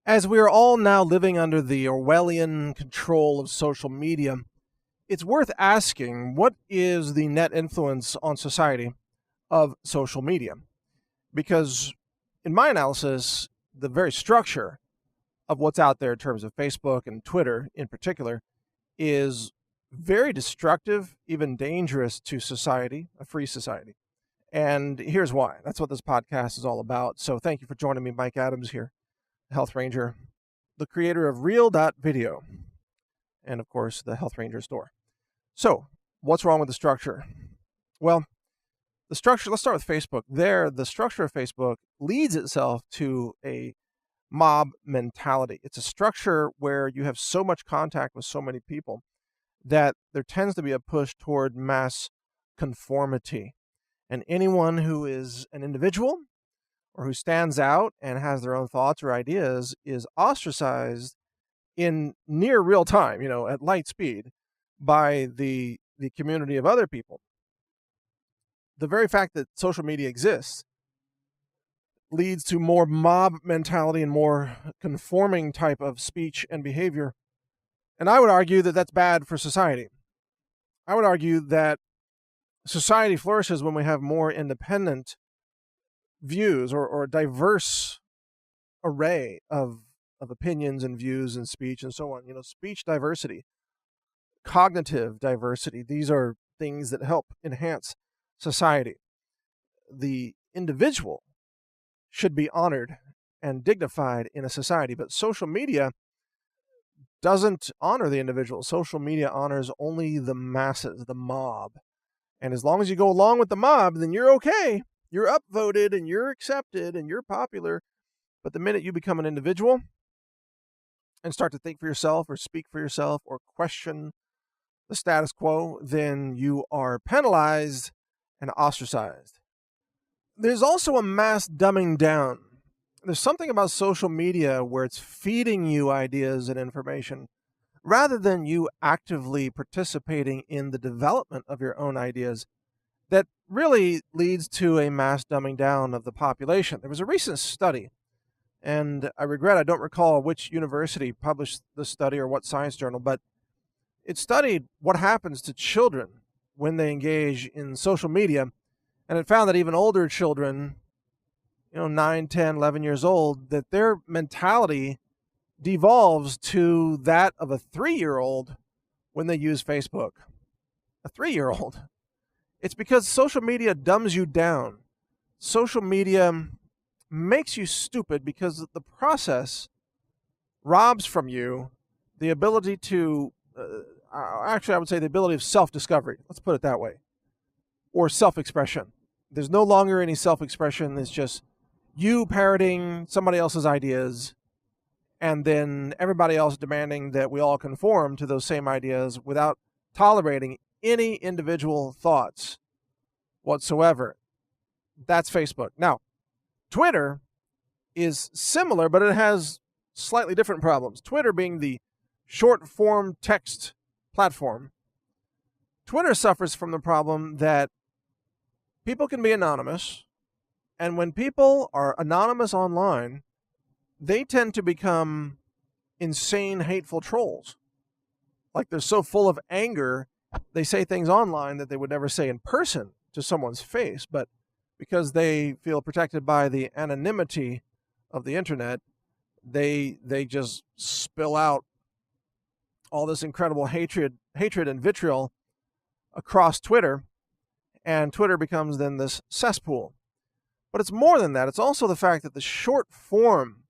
As we are all now living under the Orwellian control of social media, it's worth asking, what is the net influence on society of social media? Because in my analysis, the very structure of what's out there in terms of Facebook and Twitter in particular is very destructive, even dangerous to society, a free society. And here's why. That's what this podcast is all about. So thank you for joining me. Mike Adams here, Health Ranger, the creator of Real.video, and of course the Health Ranger store. So what's wrong with the structure? Well, the structure, let's start with Facebook. The structure of Facebook leads itself to a mob mentality. It's a structure where you have so much contact with so many people that there tends to be a push toward mass conformity. And anyone who is an individual or who stands out and has their own thoughts or ideas is ostracized in near real time, at light speed, by the community of other people. The very fact that social media exists leads to more mob mentality and more conforming type of speech and behavior. And I would argue that that's bad for society. I would argue that society flourishes when we have more independent views or a diverse array of opinions and views and speech and so on. Speech diversity, cognitive diversity, these are things that help enhance society. The individual should be honored and dignified in a society, but social media doesn't honor the individual. Social media honors only the masses, the mob. And as long as you go along with the mob, then you're okay. You're upvoted and you're accepted and you're popular. But the minute you become an individual and start to think for yourself or speak for yourself or question the status quo, then you are penalized and ostracized. There's also a mass dumbing down. There's something about social media where it's feeding you ideas and information rather than you actively participating in the development of your own ideas that really leads to a mass dumbing down of the population. There was a recent study, and I don't recall which university published the study or what science journal, but it studied what happens to children when they engage in social media, and it found that even older children, 9, 10, 11 years old, that their mentality devolves to that of a 3-year-old when they use Facebook. A 3-year-old. It's because social media dumbs you down. Social media makes you stupid because the process robs from you the ability to, I would say the ability of self-discovery. Let's put it that way. Or self-expression. There's no longer any self-expression. It's just you parroting somebody else's ideas and then everybody else demanding that we all conform to those same ideas without tolerating any individual thoughts whatsoever. That's Facebook. Now, Twitter is similar, but it has slightly different problems. Twitter being the short-form text platform, Twitter suffers from the problem that people can be anonymous, and when people are anonymous online, they tend to become insane, hateful trolls. Like they're so full of anger, they say things online that they would never say in person to someone's face, but because they feel protected by the anonymity of the internet, they just spill out all this incredible hatred and vitriol across Twitter, and Twitter becomes then this cesspool. But it's more than that. It's also the fact that the short form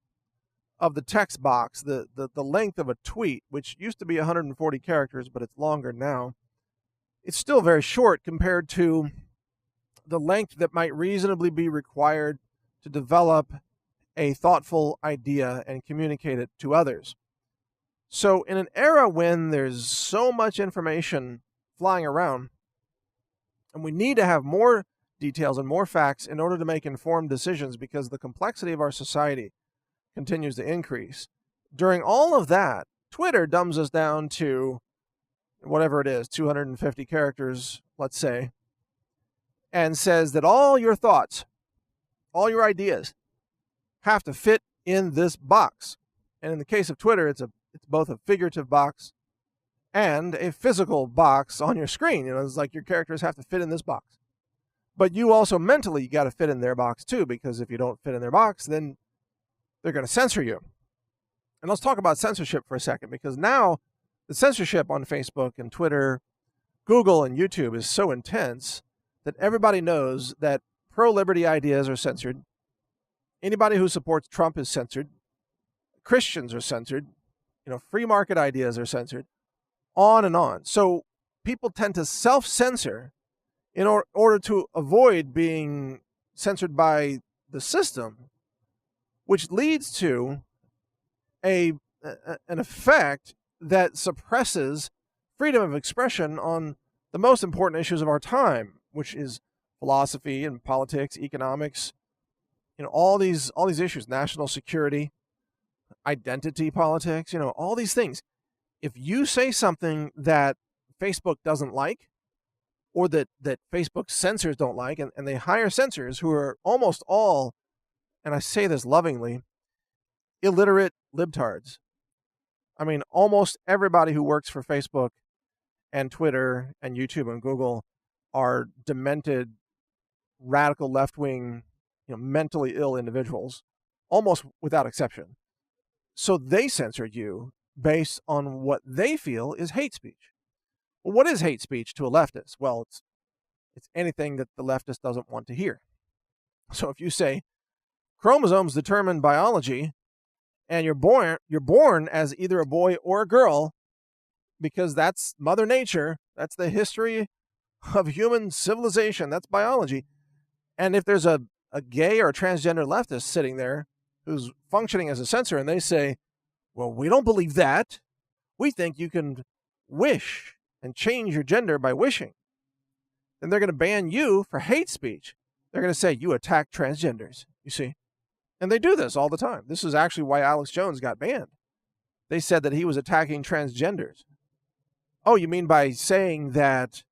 of the text box, the length of a tweet, which used to be 140 characters, but it's longer now, it's still very short compared to the length that might reasonably be required to develop a thoughtful idea and communicate it to others. So in an era when there's so much information flying around, and we need to have more details and more facts in order to make informed decisions because the complexity of our society continues to increase. During all of that, Twitter dumbs us down to whatever it is, 250 characters, let's say, and says that all your thoughts, all your ideas have to fit in this box. And in the case of Twitter, it's both a figurative box and a physical box on your screen. It's like your characters have to fit in this box. But you also mentally, you got to fit in their box too, because if you don't fit in their box, then they're going to censor you. And let's talk about censorship for a second, because now the censorship on Facebook and Twitter, Google and YouTube is so intense that everybody knows that pro-liberty ideas are censored. Anybody who supports Trump is censored. Christians are censored. Free market ideas are censored. On and on. So people tend to self-censor in order to avoid being censored by the system, which leads to an effect that suppresses freedom of expression on the most important issues of our time, which is philosophy and politics, economics, all these issues, national security, identity politics, all these things. If you say something that Facebook doesn't like, or that Facebook censors don't like, and they hire censors who are almost all, and I say this lovingly, illiterate libtards. I mean, almost everybody who works for Facebook and Twitter and YouTube and Google are demented, radical left-wing, mentally ill individuals, almost without exception. So they censor you based on what they feel is hate speech. Well, what is hate speech to a leftist? Well, it's anything that the leftist doesn't want to hear. So if you say chromosomes determine biology, and you're born as either a boy or a girl, because that's Mother Nature, that's the history of human civilization, that's biology. And if there's a gay or a transgender leftist sitting there who's functioning as a censor, and they say, well, we don't believe that. We think you can wish and change your gender by wishing. Then they're going to ban you for hate speech. They're going to say you attack transgenders, you see. And they do this all the time. This is actually why Alex Jones got banned. They said that he was attacking transgenders. Oh, you mean by saying that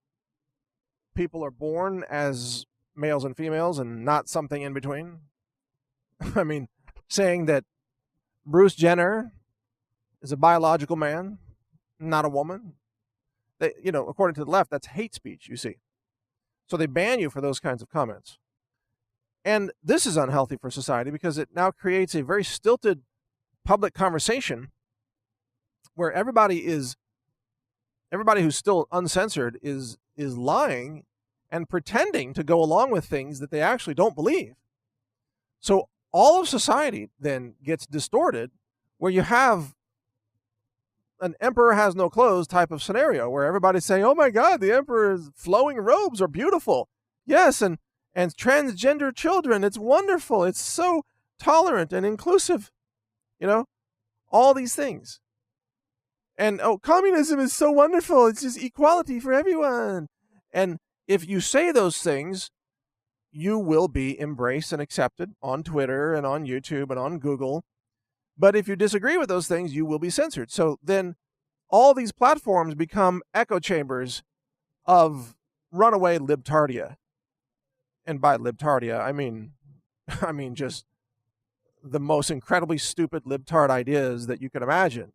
people are born as males and females and not something in between? I mean, saying that Bruce Jenner is a biological man, not a woman. They, according to the left, that's hate speech, you see. So they ban you for those kinds of comments. And this is unhealthy for society because it now creates a very stilted public conversation where everybody who's still uncensored is lying and pretending to go along with things that they actually don't believe. So all of society then gets distorted, where you have an emperor has no clothes type of scenario where everybody's saying, oh my God, the emperor's flowing robes are beautiful. Yes, and transgender children, it's wonderful. It's so tolerant and inclusive. All these things. And communism is so wonderful. It's just equality for everyone. And if you say those things, you will be embraced and accepted on Twitter and on YouTube and on Google. But if you disagree with those things, you will be censored. So then all these platforms become echo chambers of runaway libtardia. And by libtardia, I mean just the most incredibly stupid libtard ideas that you can imagine.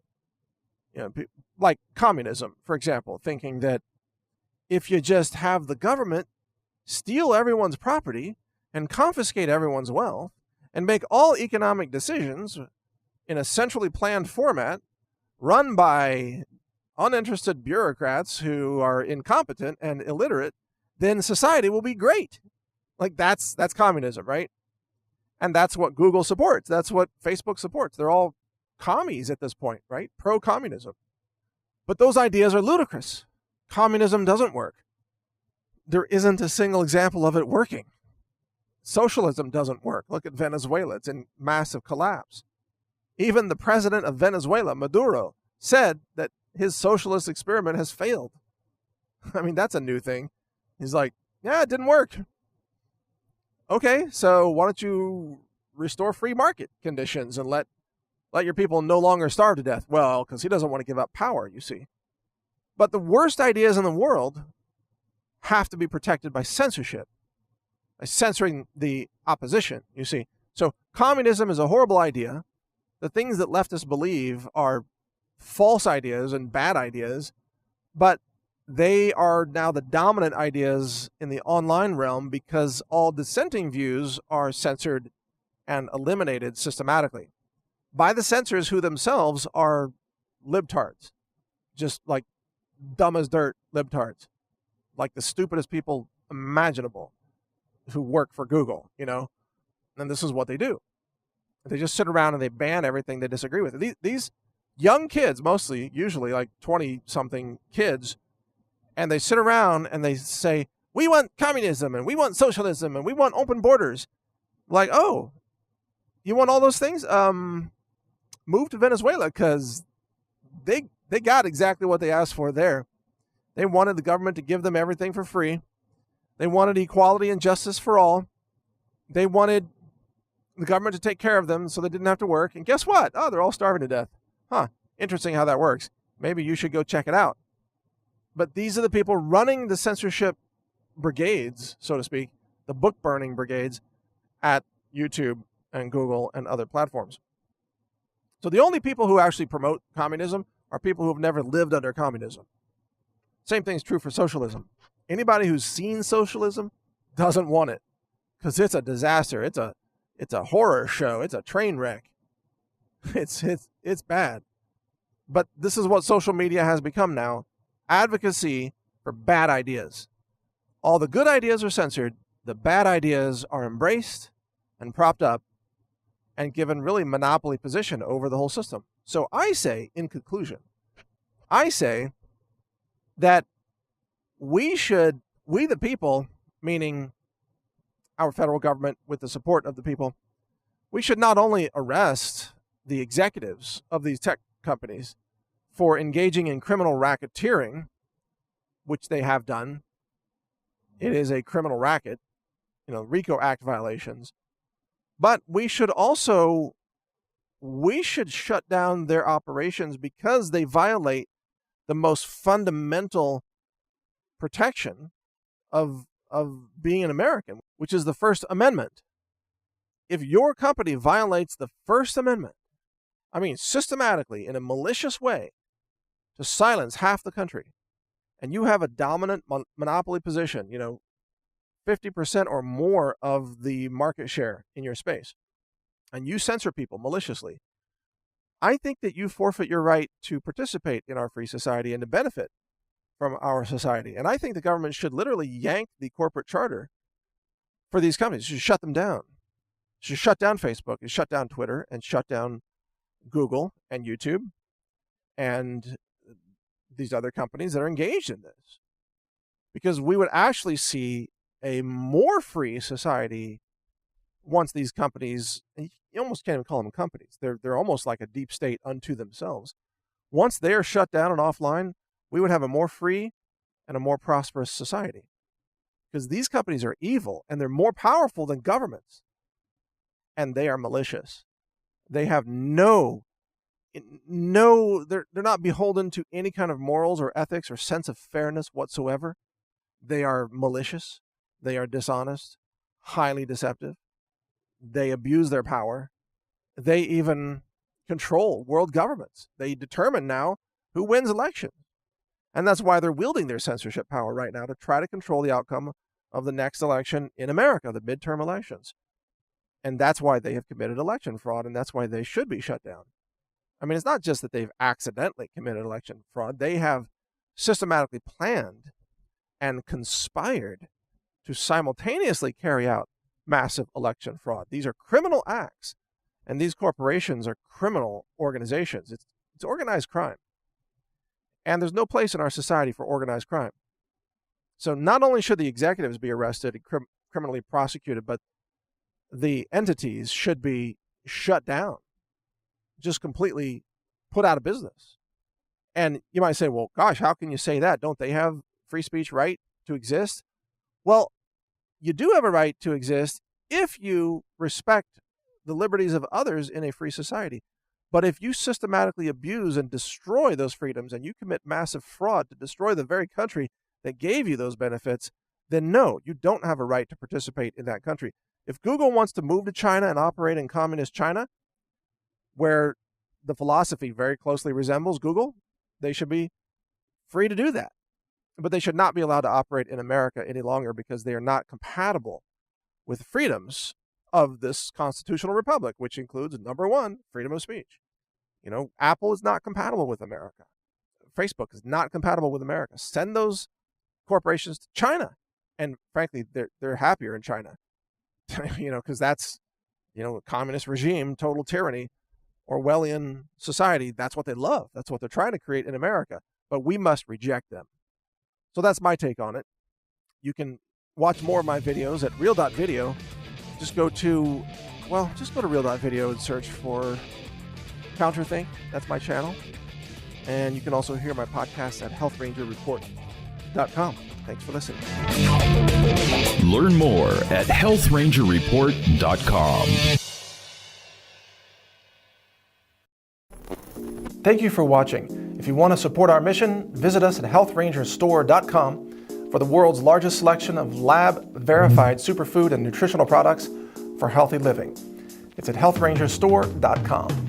Like communism, for example, thinking that if you just have the government steal everyone's property and confiscate everyone's wealth and make all economic decisions in a centrally planned format run by uninterested bureaucrats who are incompetent and illiterate, then society will be great. Like that's communism, right? And that's what Google supports. That's what Facebook supports. They're all commies at this point, right? Pro-communism. But those ideas are ludicrous. Communism doesn't work. There isn't a single example of it working. Socialism doesn't work. Look at Venezuela. It's in massive collapse. Even the president of Venezuela, Maduro, said that his socialist experiment has failed. I mean, that's a new thing. He's like, yeah, it didn't work. Okay, so why don't you restore free market conditions and let your people no longer starve to death? Well, because he doesn't want to give up power, you see. But the worst ideas in the world have to be protected by censorship, by censoring the opposition, you see. So communism is a horrible idea. The things that leftists believe are false ideas and bad ideas, but they are now the dominant ideas in the online realm because all dissenting views are censored and eliminated systematically by the censors who themselves are libtards, just like dumb as dirt libtards, like the stupidest people imaginable who work for Google, and this is what they do. They just sit around and they ban everything they disagree with. These young kids, mostly, usually like 20-something kids, and they sit around and they say, we want communism and we want socialism and we want open borders. Like, oh, you want all those things? Move to Venezuela, because they got exactly what they asked for there. They wanted the government to give them everything for free. They wanted equality and justice for all. They wanted the government to take care of them so they didn't have to work. And guess what? Oh, they're all starving to death. Huh. Interesting how that works. Maybe you should go check it out. But these are the people running the censorship brigades, so to speak, the book burning brigades at YouTube and Google and other platforms. So the only people who actually promote communism are people who have never lived under communism. Same thing is true for socialism. Anybody who's seen socialism doesn't want it, because it's a disaster. It's a horror show. It's a train wreck. It's bad. But this is what social media has become now. Advocacy for bad ideas. All the good ideas are censored. The bad ideas are embraced and propped up and given really monopoly position over the whole system. So I say, in conclusion, that we the people, meaning our federal government with the support of the people, we should not only arrest the executives of these tech companies for engaging in criminal racketeering, which they have done. It is a criminal racket, RICO Act violations. But we should shut down their operations because they violate the most fundamental protection of being an American, which is the First Amendment. If your company violates the First Amendment, systematically, in a malicious way, to silence half the country, and you have a dominant monopoly position, 50% or more of the market share in your space, and you censor people maliciously, I think that you forfeit your right to participate in our free society and to benefit from our society. And I think the government should literally yank the corporate charter for these companies. It should shut them down. It should shut down Facebook, and shut down Twitter, and shut down Google and YouTube and these other companies that are engaged in this. Because we would actually see a more free society once these companies, and you almost can't even call them companies, they're almost like a deep state unto themselves. Once they are shut down and offline, we would have a more free and a more prosperous society. Because these companies are evil, and they're more powerful than governments. And they are malicious. They have they're not beholden to any kind of morals or ethics or sense of fairness whatsoever. They are malicious. They are dishonest, highly deceptive. They abuse their power. They even control world governments. They determine now who wins elections. And that's why they're wielding their censorship power right now, to try to control the outcome of the next election in America, the midterm elections. And that's why they have committed election fraud, and that's why they should be shut down. It's not just that they've accidentally committed election fraud. They have systematically planned and conspired to simultaneously carry out massive election fraud. These are criminal acts, and these corporations are criminal organizations. It's organized crime. And there's no place in our society for organized crime. So not only should the executives be arrested and criminally prosecuted, but the entities should be shut down, just completely put out of business. And you might say, well, gosh, how can you say that? Don't they have free speech right to exist? Well, you do have a right to exist if you respect the liberties of others in a free society. But if you systematically abuse and destroy those freedoms, and you commit massive fraud to destroy the very country that gave you those benefits, then no, you don't have a right to participate in that country. If Google wants to move to China and operate in communist China, where the philosophy very closely resembles Google, they should be free to do that. But they should not be allowed to operate in America any longer because they are not compatible with freedoms of this constitutional republic, which includes, number one, freedom of speech. Apple is not compatible with America. Facebook is not compatible with America. Send those corporations to China. And frankly, they're happier in China, because that's, a communist regime, total tyranny, Orwellian society. That's what they love. That's what they're trying to create in America. But we must reject them. So that's my take on it. You can watch more of my videos at real.video. Just go to real.video and search for Counterthink. That's my channel. And you can also hear my podcast at healthrangerreport.com. Thanks for listening. Learn more at healthrangerreport.com. Thank you for watching. If you want to support our mission, visit us at healthrangerstore.com for the world's largest selection of lab-verified superfood and nutritional products for healthy living. It's at healthrangerstore.com.